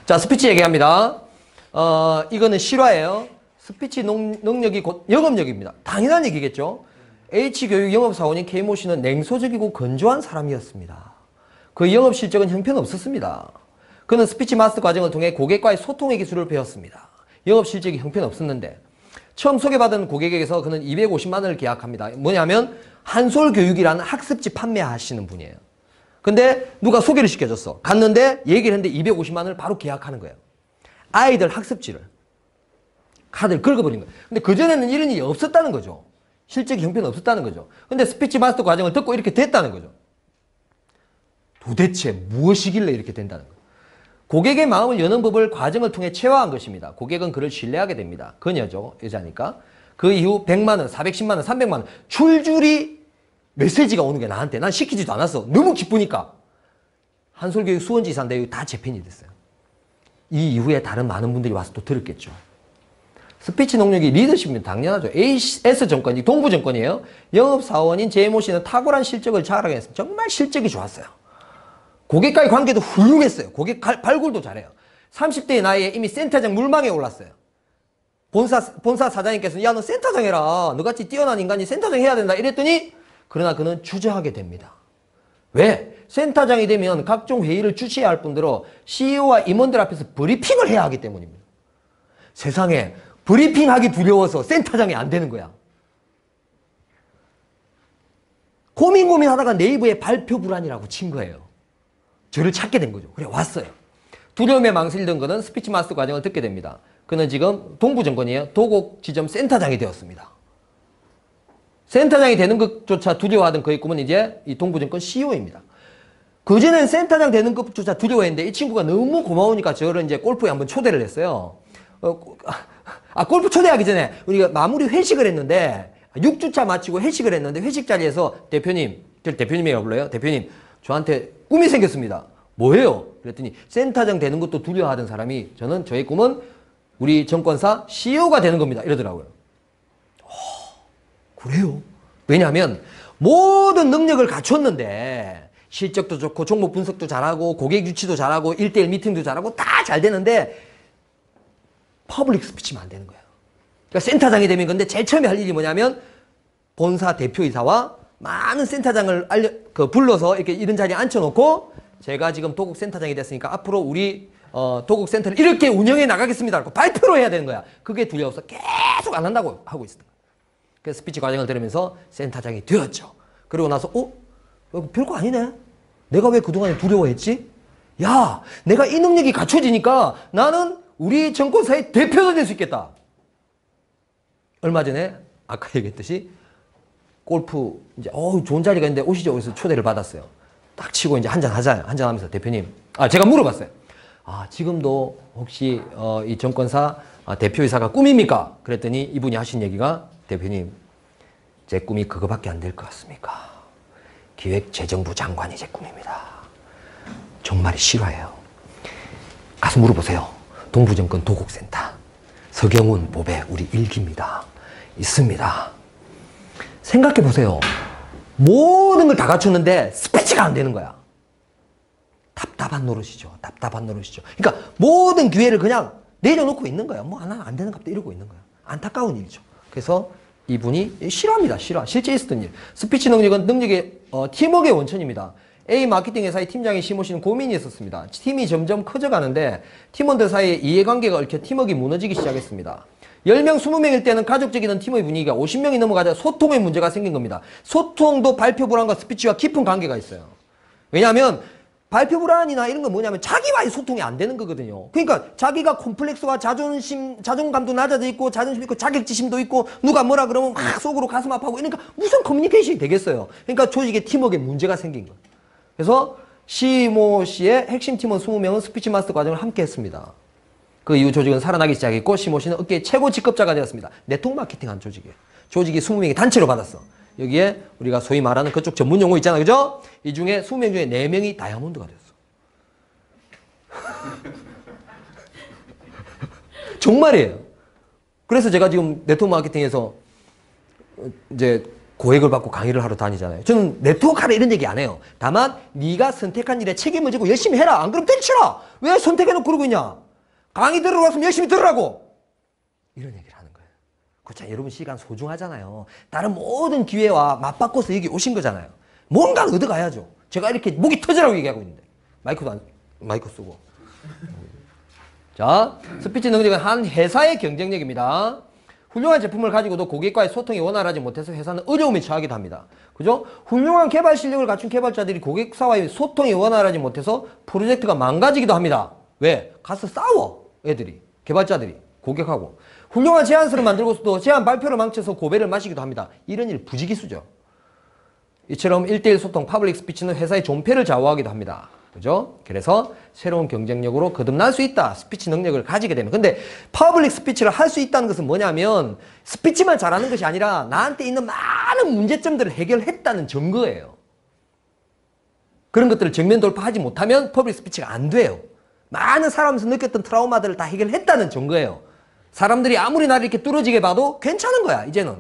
자, 스피치 얘기합니다. 이거는 실화예요. 스피치 능력이 곧 영업력입니다. 당연한 얘기겠죠. H교육 영업사원인 K모 씨는 냉소적이고 건조한 사람이었습니다. 그 영업 실적은 형편없었습니다. 그는 스피치 마스터 과정을 통해 고객과의 소통의 기술을 배웠습니다. 영업 실적이 형편없었는데 처음 소개받은 고객에게서 그는 250만 원을 계약합니다. 뭐냐면 한솔교육이라는 학습지 판매하시는 분이에요. 근데 누가 소개를 시켜줬어. 갔는데 얘기를 했는데 250만 원을 바로 계약하는 거예요. 아이들 학습지를. 카드를 긁어버린 거예요. 근데 그전에는 이런 일이 없었다는 거죠. 실적이 형편이 없었다는 거죠. 근데 스피치 마스터 과정을 듣고 이렇게 됐다는 거죠. 도대체 무엇이길래 이렇게 된다는 거예요. 고객의 마음을 여는 법을 과정을 통해 체화한 것입니다. 고객은 그를 신뢰하게 됩니다. 그녀죠. 여자니까. 그 이후 100만 원, 410만 원, 300만 원 줄줄이 메시지가 오는 게 나한테. 난 시키지도 않았어. 너무 기쁘니까. 한솔교육 수원지사인데 다 제 팬이 됐어요. 이 이후에 다른 많은 분들이 와서 또 들었겠죠. 스피치 능력이 리더십입니다. 당연하죠. AS정권이 동부정권이에요. 영업사원인 제모 씨는 탁월한 실적을 자랑했습니다. 정말 실적이 좋았어요. 고객과의 관계도 훌륭했어요. 고객 발굴도 잘해요. 30대의 나이에 이미 센터장 물망에 올랐어요. 본사 사장님께서는 야, 너 센터장 해라. 너같이 뛰어난 인간이 센터장 해야 된다. 이랬더니 그러나 그는 주저하게 됩니다. 왜? 센터장이 되면 각종 회의를 주최해야 할 뿐더러 CEO와 임원들 앞에서 브리핑을 해야 하기 때문입니다. 세상에 브리핑하기 두려워서 센터장이 안 되는 거야. 고민하다가 네이버에 발표 불안이라고 친 거예요. 저를 찾게 된 거죠. 그래 왔어요. 두려움에 망설이던 그는 스피치 마스터 과정을 듣게 됩니다. 그는 지금 동부정권이에요. 도곡지점 센터장이 되었습니다. 센터장이 되는 것조차 두려워하던 그의 꿈은 이제 이 동부정권 CEO입니다. 그전엔 센터장 되는 것조차 두려워했는데 이 친구가 너무 고마우니까 저를 이제 골프에 한번 초대를 했어요. 골프 초대하기 전에 우리가 마무리 회식을 했는데 6주차 마치고 회식을 했는데 회식 자리에서 대표님, 저를 대표님이라고 불러요. 대표님, 저한테 꿈이 생겼습니다. 뭐예요? 그랬더니 센터장 되는 것도 두려워하던 사람이 저의 꿈은 우리 정권사 CEO가 되는 겁니다. 이러더라고요. 그래요? 왜냐하면 모든 능력을 갖췄는데 실적도 좋고 종목 분석도 잘하고 고객 유치도 잘하고 1대1 미팅도 잘하고 다 잘 되는데 퍼블릭 스피치만 안 되는 거예요. 그러니까 센터장이 되면 근데 제일 처음에 할 일이 뭐냐면 본사 대표이사와 많은 센터장을 불러서 이렇게 이런 자리에 앉혀놓고 제가 지금 도곡센터장이 됐으니까 앞으로 우리 도곡센터를 이렇게 운영해 나가겠습니다. 라고 발표를 해야 되는 거야. 그게 두려워서 계속 안 한다고 하고 있습니다. 그래서 스피치 과정을 들으면서 센터장이 되었죠. 그리고 나서 별거 아니네. 내가 왜 그동안에 두려워했지? 야, 내가 이 능력이 갖춰지니까 나는 우리 정권사의 대표가 될 수 있겠다. 얼마 전에 아까 얘기했듯이 골프 이제 좋은 자리가 있는데 오시죠. 그래서 초대를 받았어요. 딱 치고 이제 한잔 하잖아요. 한잔 하면서 대표님, 제가 물어봤어요. 지금도 혹시 이 정권사 대표이사가 꿈입니까? 그랬더니 이분이 하신 얘기가 대표님, 제 꿈이 그거밖에 안 될 것 같습니까? 기획재정부 장관이 제 꿈입니다. 정말이 실화예요. 가서 물어보세요. 동부정권 도곡센터 서경훈 보배 우리 일기입니다. 있습니다. 생각해보세요. 모든 걸 다 갖췄는데 스피치가 안 되는 거야. 답답한 노릇이죠. 답답한 노릇이죠. 그러니까 모든 기회를 그냥 내려놓고 있는 거야. 하나 안 되는 갑다 이러고 있는 거야. 안타까운 일이죠. 그래서 이분이 실화입니다. 실화. 실제 있었던 일. 스피치 능력은 능력의 팀워크의 원천입니다. A 마케팅 회사의 팀장이 심으시는 고민이 있었습니다. 팀이 점점 커져가는데 팀원들 사이에 이해관계가 얽혀 팀워크가 무너지기 시작했습니다. 10명, 20명일 때는 가족적이던 팀의 분위기가 50명이 넘어가자 소통의 문제가 생긴 겁니다. 소통도 발표 불안과 스피치와 깊은 관계가 있어요. 왜냐하면 발표 불안이나 이런 건 뭐냐면 자기와의 소통이 안 되는 거거든요. 그러니까 자기가 콤플렉스와 자존감도 낮아져 있고 자존심 있고 자격지심도 있고 누가 뭐라 그러면 막 속으로 가슴 아파하고 이러니까 무슨 커뮤니케이션이 되겠어요. 그러니까 조직의 팀워크에 문제가 생긴 거예요. 그래서 시모 씨의 핵심 팀원 20명은 스피치 마스터 과정을 함께 했습니다. 그 이후 조직은 살아나기 시작했고 시모 씨는 업계의 최고 직급자가 되었습니다. 네트워크 마케팅한 조직이에요. 조직이 20명이 단체로 받았어. 여기에 우리가 소위 말하는 그쪽 전문 용어 있잖아. 그죠? 이 중에 20명 중에 4명이 다이아몬드가 됐어. 정말이에요. 그래서 제가 지금 네트워크 마케팅에서 이제 고액을 받고 강의를 하러 다니잖아요. 저는 네트워크 하라 이런 얘기 안 해요. 다만 네가 선택한 일에 책임을 지고 열심히 해라. 안 그러면 때려치라. 왜 선택해놓고 그러고 있냐. 강의 들으러 왔으면 열심히 들으라고. 이런 얘기를 하는 거예요. 그렇죠. 여러분 시간 소중하잖아요. 다른 모든 기회와 맞바꿔서 여기 오신 거잖아요. 뭔가 얻어가야죠. 제가 이렇게 목이 터지라고 얘기하고 있는데 마이크 쓰고. 자, 스피치 능력은 한 회사의 경쟁력입니다. 훌륭한 제품을 가지고도 고객과의 소통이 원활하지 못해서 회사는 어려움에 처하기도 합니다. 그죠? 훌륭한 개발 실력을 갖춘 개발자들이 고객사와의 소통이 원활하지 못해서 프로젝트가 망가지기도 합니다. 왜? 가서 싸워. 애들이. 개발자들이. 고객하고. 훌륭한 제안서를 만들고서도 제안 발표를 망쳐서 고배를 마시기도 합니다. 이런 일 부지기수죠. 이처럼 1대1 소통, 퍼블릭 스피치는 회사의 존폐를 좌우하기도 합니다. 그죠? 그래서 새로운 경쟁력으로 거듭날 수 있다. 스피치 능력을 가지게 되면. 근데 퍼블릭 스피치를 할 수 있다는 것은 뭐냐면 스피치만 잘하는 것이 아니라 나한테 있는 많은 문제점들을 해결했다는 증거예요. 그런 것들을 정면 돌파하지 못하면 퍼블릭 스피치가 안 돼요. 많은 사람에서 느꼈던 트라우마들을 다 해결했다는 증거예요. 사람들이 아무리 나를 이렇게 뚫어지게 봐도 괜찮은 거야. 이제는.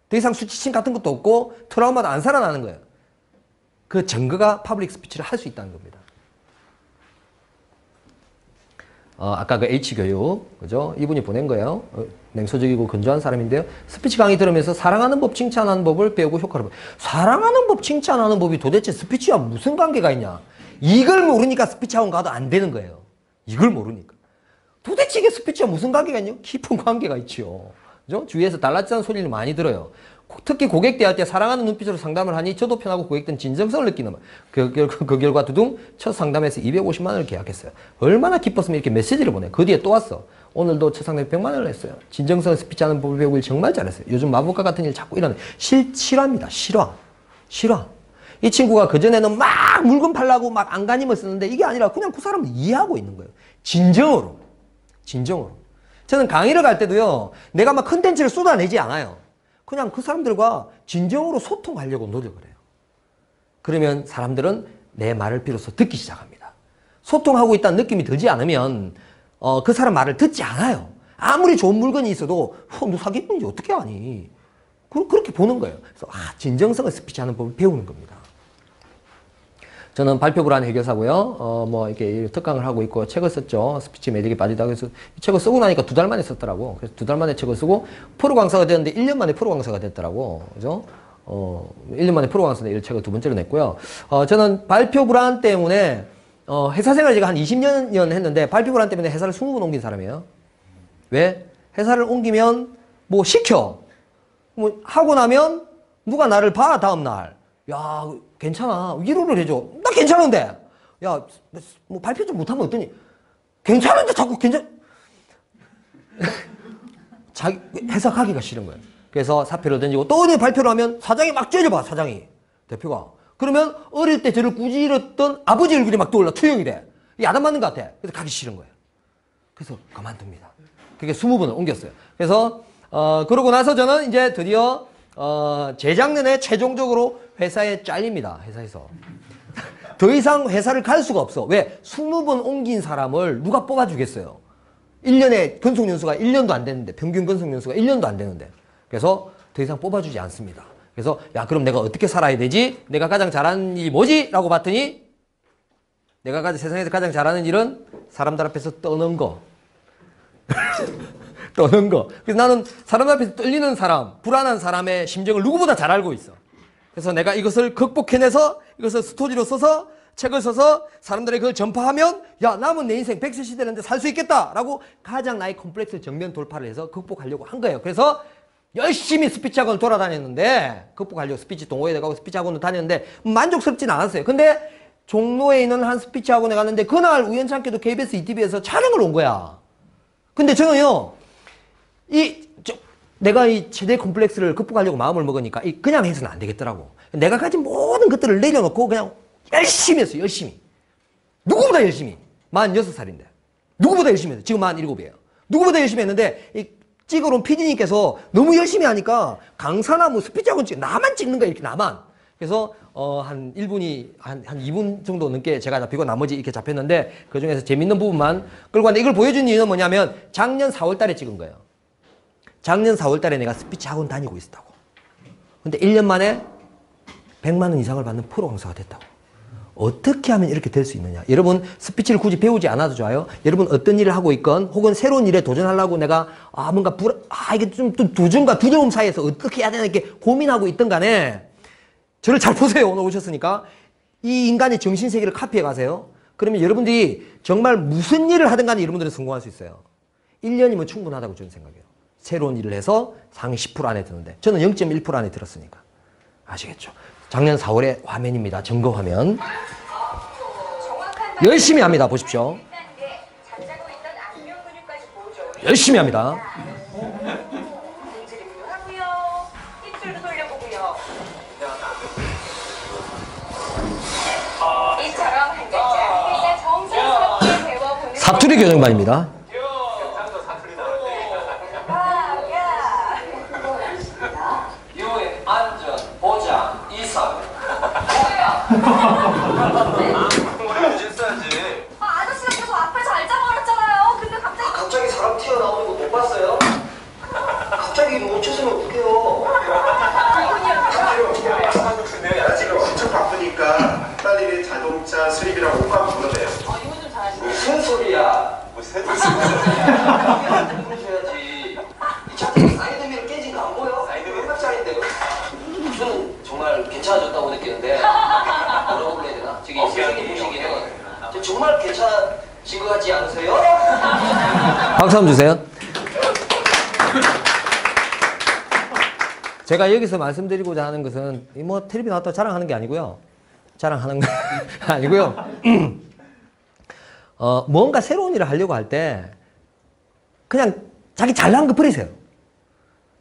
더 이상 수치심 같은 것도 없고 트라우마도 안 살아나는 거예요. 그 증거가 퍼블릭 스피치를 할 수 있다는 겁니다. 아까 그 H교육, 그죠? 이분이 보낸 거예요. 냉소적이고 건조한 사람인데요. 스피치 강의 들으면서 사랑하는 법, 칭찬하는 법을 배우고 효과를 봐. 사랑하는 법, 칭찬하는 법이 도대체 스피치와 무슨 관계가 있냐? 이걸 모르니까 스피치 학원 가도 안 되는 거예요. 이걸 모르니까. 도대체 이게 스피치와 무슨 관계가 있냐? 깊은 관계가 있죠. 그죠? 주위에서 달라지는 소리를 많이 들어요. 특히 고객 대할 때 사랑하는 눈빛으로 상담을 하니 저도 편하고 고객들은 진정성을 느끼는 그 결과 두둥 첫 상담에서 250만 원을 계약했어요. 얼마나 기뻤으면 이렇게 메시지를 보내. 그 뒤에 또 왔어. 오늘도 첫 상담에 100만 원을 했어요. 진정성을 스피치하는 법을 배우길 정말 잘했어요. 요즘 마법과 같은 일 자꾸 일어나요. 실화입니다. 실화. 이 친구가 그전에는 막 물건 팔라고 막 안간힘을 쓰는데 이게 아니라 그냥 그 사람을 이해하고 있는 거예요. 진정으로. 저는 강의를 갈 때도요. 내가 막 컨텐츠를 쏟아내지 않아요. 그냥 그 사람들과 진정으로 소통하려고 노력을 해요. 그러면 사람들은 내 말을 비로소 듣기 시작합니다. 소통하고 있다는 느낌이 들지 않으면 그 사람 말을 듣지 않아요. 아무리 좋은 물건이 있어도 너 사기꾼인지 어떻게 아니? 그렇게 보는 거예요. 그래서 진정성을 스피치하는 법을 배우는 겁니다. 저는 발표 불안 해결사고요. 이렇게 특강을 하고 있고 책을 썼죠. 스피치 매력에 빠지다. 그래서 이 책을 쓰고 나니까 2달 만에 썼더라고. 그래서 2달 만에 책을 쓰고 프로 강사가 됐는데 1년 만에 프로 강사가 됐더라고. 그죠? 1년 만에 프로 강사인데 이 책을 2번째로 냈고요. 저는 발표 불안 때문에 회사 생활 제가 한 20년 했는데 발표 불안 때문에 회사를 20번 옮긴 사람이에요. 왜? 회사를 옮기면 뭐 시켜. 뭐 하고 나면 누가 나를 봐 다음날. 야 괜찮아. 위로를 해줘. 나 괜찮은데. 야, 뭐 발표 좀 못하면 어떠니? 괜찮은데 자꾸 자기 회사 가기가 싫은 거예요. 그래서 사표를 던지고 또 어디 발표를 하면 사장이 막 째려봐. 사장이. 대표가. 그러면 어릴 때 저를 꾸짖었던 아버지 얼굴이 막 떠올라. 투영이 돼. 야단 맞는 것 같아. 그래서 가기 싫은 거예요. 그래서 그만둡니다. 그게 20번을 옮겼어요. 그래서 그러고 나서 저는 이제 드디어 재작년에 최종적으로 회사에 잘립니다. 회사에서. 더 이상 회사를 갈 수가 없어. 왜? 20번 옮긴 사람을 누가 뽑아주겠어요. 1년에 근속연수가 1년도 안 되는데, 평균 근속연수가 1년도 안 되는데. 그래서 더 이상 뽑아주지 않습니다. 그래서 야 그럼 내가 어떻게 살아야 되지? 내가 가장 잘하는 일이 뭐지? 라고 봤더니 내가 세상에서 가장 잘하는 일은 사람들 앞에서 떠는 거. 떠는 거. 그래서 나는 사람들 앞에서 떨리는 사람, 불안한 사람의 심정을 누구보다 잘 알고 있어. 그래서 내가 이것을 극복해내서 이것을 스토리로 써서 책을 써서 사람들에게 그걸 전파하면 야 남은 내 인생 100세 시대인데 살 수 있겠다라고 가장 나의 컴플렉스를 정면 돌파를 해서 극복하려고 한 거예요. 그래서 열심히 스피치 학원을 돌아다녔는데 극복하려고 스피치 동호회에 가고 스피치 학원을 다녔는데 만족스럽지는 않았어요. 근데 종로에 있는 한 스피치 학원에 갔는데 그날 우연찮게도 KBS ETV에서 촬영을 온 거야. 근데 저는요 내가 이 최대 컴플렉스를 극복하려고 마음을 먹으니까 그냥 해서는 안 되겠더라고. 내가 가진 모든 것들을 내려놓고 그냥 열심히 했어요. 열심히. 누구보다 열심히. 46살인데. 누구보다 열심히 했어요. 지금 47이에요. 누구보다 열심히 했는데 이 찍어온 PD님께서 너무 열심히 하니까 강사나 뭐 스피치학원 나만 찍는 거야. 이렇게 나만. 그래서 한 1분이 한 2분 정도 넘게 제가 잡히고 나머지 이렇게 잡혔는데 그중에서 재밌는 부분만 끌고 왔는데 이걸 보여준 이유는 뭐냐면 작년 4월 달에 찍은 거예요. 작년 4월 달에 내가 스피치 학원 다니고 있었다고. 근데 1년 만에 100만 원 이상을 받는 프로 강사가 됐다고. 어떻게 하면 이렇게 될 수 있느냐. 여러분 스피치를 굳이 배우지 않아도 좋아요. 여러분 어떤 일을 하고 있건 혹은 새로운 일에 도전하려고 내가 뭔가 이게 좀 도전과 두려움 사이에서 어떻게 해야 되나 이렇게 고민하고 있던 간에 저를 잘 보세요. 오늘 오셨으니까 이 인간의 정신세계를 카피해 가세요. 그러면 여러분들이 정말 무슨 일을 하든 간에 여러분들은 성공할 수 있어요. 1년이면 충분하다고 저는 생각해요. 새로운 일을 해서 상위 10% 안에 드는데 저는 0.1% 안에 들었으니까. 아시겠죠? 작년 4월에 화면입니다. 점거 화면. 열심히 합니다. 보십시오. 열심히 합니다. 사투리 교정반입니다. 안전, 보장, 이상. 아저씨가 계속 앞에서 알짱거렸잖아요. 근데 갑자기 사람 튀어나오는 거 못 봤어요? 갑자기 못 쳤으면 어떡해요? 지금 엄청 바쁘니까 빨리 자동차 수리비랑 옷값 불러내요. 이거 좀 잘하시네. 무슨 소리야? 무슨 사람한테 부르셔야지. 이 차트 사이드미러 깨진 거 안 보여? 사이드미러짜리인데. 저는 정말 괜찮아졌다고 느끼는데 뭐라고 불러야 되나? 저기 선생님 보시기에는 저 정말 괜찮아진 것 같지 않으세요? 박수 한번 주세요. 제가 여기서 말씀드리고자 하는 것은 뭐 텔레비 나왔다고 자랑하는 게 아니고요. 자랑하는 거 아니고요. 뭔가 새로운 일을 하려고 할 때 그냥 자기 잘나는 거 버리세요.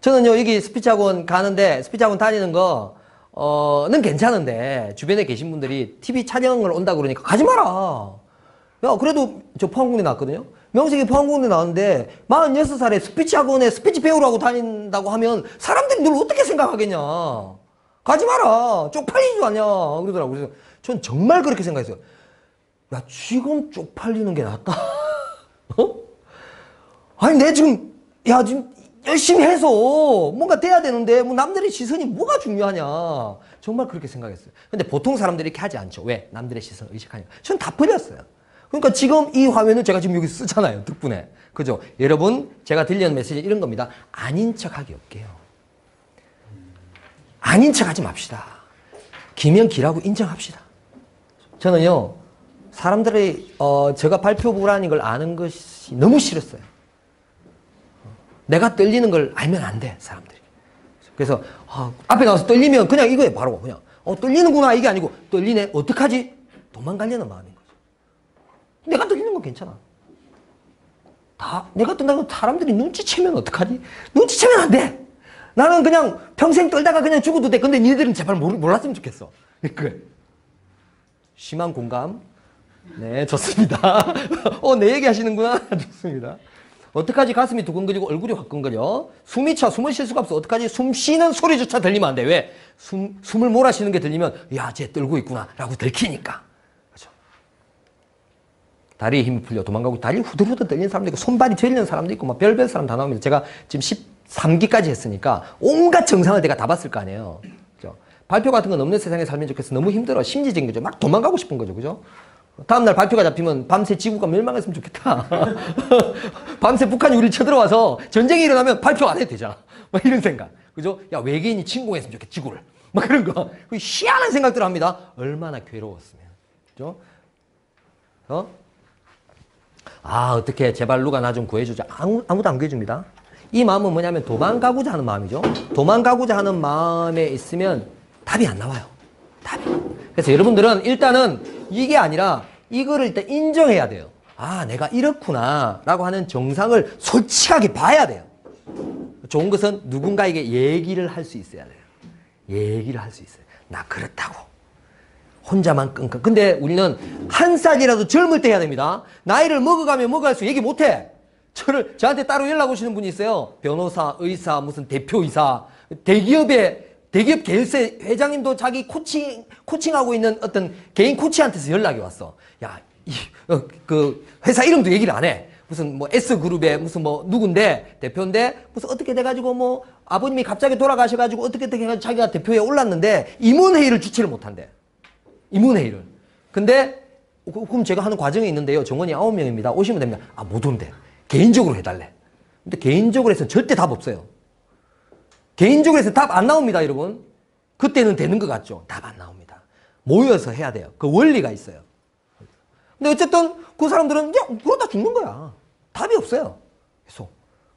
저는요 여기 스피치 학원 가는데 스피치 학원 다니는 거는 괜찮은데 주변에 계신 분들이 TV 촬영을 온다 그러니까 가지 마라. 야 그래도 저 포항공대 나왔거든요. 명색이 포항공대 나왔는데 46살에 스피치 학원에 스피치 배우라고 다닌다고 하면 사람들이 널 어떻게 생각하겠냐. 가지 마라. 쪽팔리지 않냐 그러더라고요. 그래서 전 정말 그렇게 생각했어요. 야 지금 쪽팔리는 게 낫다. 어? 아니 내 지금 열심히 해서 뭔가 돼야 되는데 뭐 남들의 시선이 뭐가 중요하냐. 정말 그렇게 생각했어요. 근데 보통 사람들이 이렇게 하지 않죠. 왜? 남들의 시선을 의식하니까. 전 다 버렸어요. 그러니까 지금 이 화면을 제가 지금 여기 쓰잖아요. 덕분에. 그죠? 여러분 제가 들리는 메시지 이런 겁니다. 아닌 척하기 없게요. 아닌 척하지 맙시다. 기면 기라고 인정합시다. 저는요. 사람들이 제가 발표부라는 걸 아는 것이 너무 싫었어요. 내가 떨리는 걸 알면 안 돼, 사람들이. 그래서 앞에 나와서 떨리면 그냥 이거에 바로 그냥 떨리는구나 이게 아니고 떨리네 어떡하지? 도망가려는 마음인 거죠. 내가 떨리는 건 괜찮아. 내가 떤다고 사람들이 눈치채면 어떡하지? 눈치채면 안 돼. 나는 그냥 평생 떨다가 그냥 죽어도 돼. 근데 니네들은 제발 몰랐으면 좋겠어. 그래. 심한 공감. 네, 좋습니다. 내 얘기 하시는구나. 좋습니다. 어떡하지? 가슴이 두근거리고 얼굴이 화끈거려. 숨이 차. 숨을 쉴 수가 없어. 어떡하지? 숨 쉬는 소리조차 들리면 안 돼. 왜? 숨을 몰아쉬는 게 들리면 야, 쟤 떨고 있구나 라고 들키니까. 그렇죠? 다리에 힘이 풀려 도망가고 다리 후들후들 떨리는 사람도 있고 손발이 저리는 사람도 있고 막 별별 사람 다 나옵니다. 제가 지금 13기까지 했으니까 온갖 증상을 내가 다 봤을 거 아니에요. 그렇죠? 발표 같은 건 없는 세상에 살면 좋겠어. 너무 힘들어. 심리적인 거죠. 막 도망가고 싶은 거죠. 그죠? 다음날 발표가 잡히면 밤새 지구가 멸망했으면 좋겠다. 밤새 북한이 우리를 쳐들어와서 전쟁이 일어나면 발표 안 해도 되잖아. 막 이런 생각. 그죠? 야, 외계인이 침공했으면 좋겠다, 지구를. 막 그런 거. 희한한 생각들을 합니다. 얼마나 괴로웠으면. 그죠? 어떻게 제발 누가 나 좀 구해주자. 아무도 안 구해줍니다. 이 마음은 뭐냐면 도망가고자 하는 마음이죠. 도망가고자 하는 마음에 있으면 답이 안 나와요. 답이. 그래서 여러분들은 일단은 이게 아니라 이거를 일단 인정해야 돼요. 내가 이렇구나 라고 하는 정상을 솔직하게 봐야 돼요. 좋은 것은 누군가에게 얘기를 할 수 있어야 돼요. 얘기를 할 수 있어요. 나 그렇다고. 혼자만 끙끙. 근데 우리는 한 살이라도 젊을 때 해야 됩니다. 나이를 먹어가면 먹어갈수록 얘기 못해. 저한테 따로 연락 오시는 분이 있어요. 변호사, 의사, 무슨 대표이사, 대기업 계열사 회장님도 자기 코칭하고 있는 어떤 개인 코치한테서 연락이 왔어. 야, 그 회사 이름도 얘기를 안 해. 무슨 뭐 S그룹의 무슨 뭐 누군데 대표인데 무슨 어떻게 돼가지고 뭐 아버님이 갑자기 돌아가셔가지고 어떻게 해가지고 자기가 대표에 올랐는데 임원회의를 주치를 못한대. 임원회의를. 근데 그럼 제가 하는 과정이 있는데요. 정원이 9명입니다. 오시면 됩니다. 아, 못 온대. 개인적으로 해달래. 근데 개인적으로 해서는 절대 답 없어요. 개인적으로 해서 답 안 나옵니다, 여러분. 그때는 되는 것 같죠? 답 안 나옵니다. 모여서 해야 돼요. 그 원리가 있어요. 근데 어쨌든 그 사람들은 야, 그러다 죽는 거야. 답이 없어요. 그래서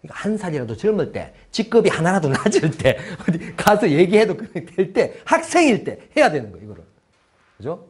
그러니까 한 살이라도 젊을 때, 직급이 하나라도 낮을 때, 어디 가서 얘기해도 될 때, 학생일 때 해야 되는 거예요, 이거를. 그죠?